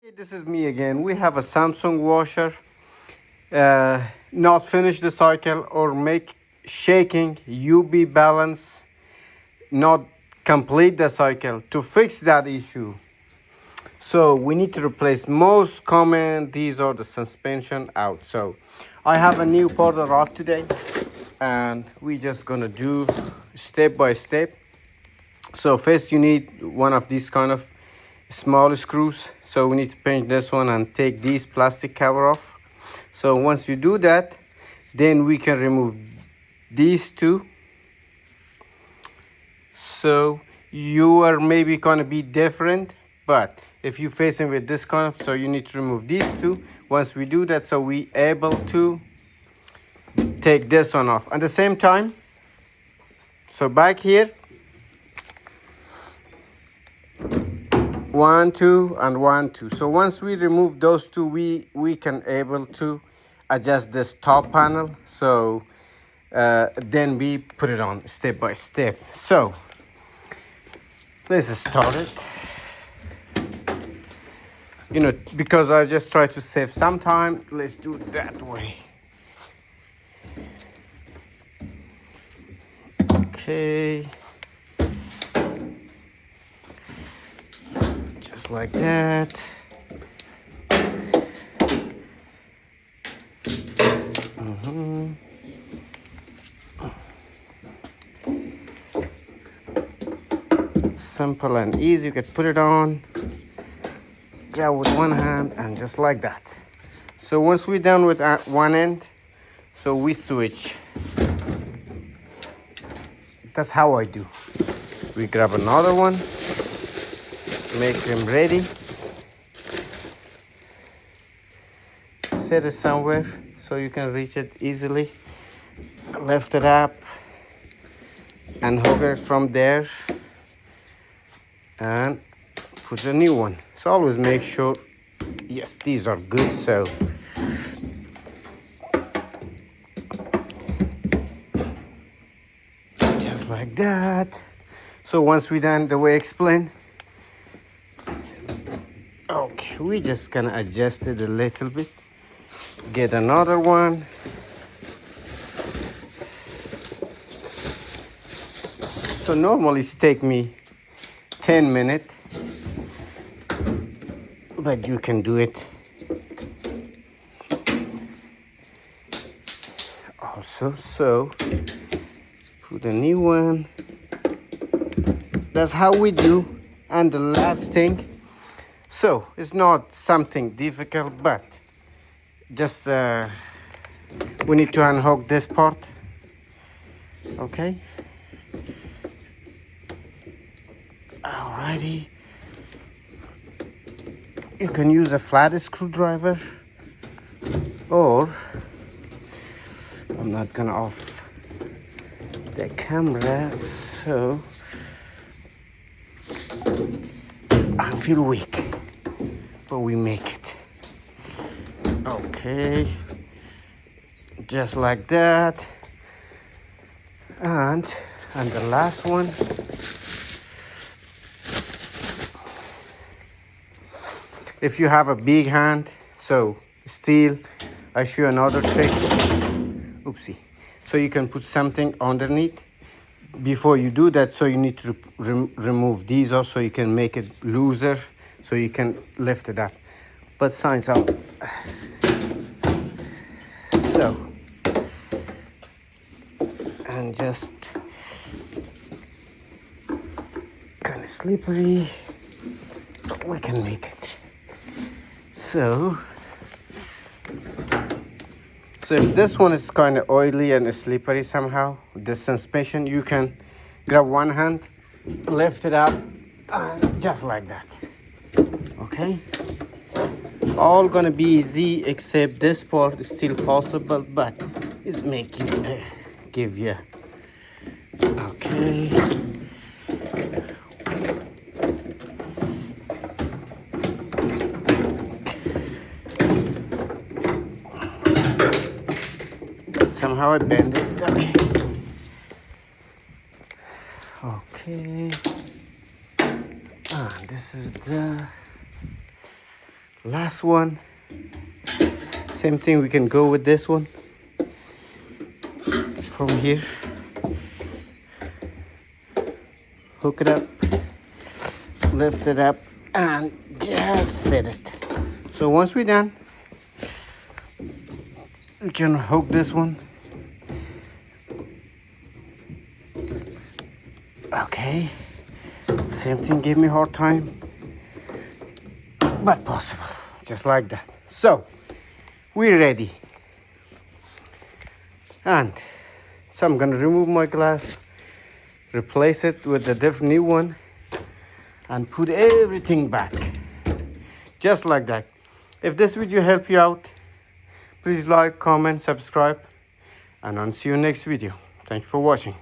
Hey, this is me again. We have a Samsung washer, not finish the cycle or make shaking UV balance, not complete the cycle. To fix that issue, so we need to replace most common. These are the suspension out. So I have a new part off today, and we just gonna do step by step. So first you need one of these kind of small screws. So we need to pinch this one and take this plastic cover off. So once you do that, then we can remove these two. So you are maybe gonna be different, but if you're facing with this kind of, so you need to remove these two. Once we do that, so we able to take this one off. At the same time, so back here, 1 2 and 1 2. So once we remove those two, we can able to adjust this top panel. So then we put it on step by step. So let's start it. Because I just try to save some time, let's do it that way. Okay, just like that. Simple and easy. You can put it on, grab with one hand, and just like that. So once we're done with one end, so we switch. That's how I do. We grab another one, make them ready, set it somewhere so you can reach it easily, lift it up and hook it from there and put a new one. So always make sure, yes, these are good. So just like that. So once we done the way I explained, okay, we just gonna adjust it a little bit, get another one. So normally it's take me 10 minutes, but you can do it also. So put a new one. That's how we do. And the last thing, so it's not something difficult, but just we need to unhook this part. Okay, alrighty. You can use a flat screwdriver, or I'm not gonna off the camera, so I feel weak, but we make it. Okay, just like that. And the last one, if you have a big hand, so still I show another trick. Oopsie. So you can put something underneath. Before you do that, so you need to remove these also, you can make it looser so you can lift it up. But signs out. So, and just kind of slippery, but we can make it. So if this one is kind of oily and slippery somehow, this suspension, you can grab one hand, lift it up, just like that. Okay, all gonna be easy except this part is still possible, but it's making give you. Okay, somehow I bend it. Okay, this is the Last one. Same thing, we can go with this one. From here. Hook it up. Lift it up and just set it. So once we're done, we can hook this one. Okay. Same thing, gave me a hard time, but possible, just like that. So we're ready. And so I'm gonna remove my glass, replace it with a different new one, and put everything back, just like that. If this video helped you out, please like, comment, subscribe, and I'll see you next video. Thank you for watching.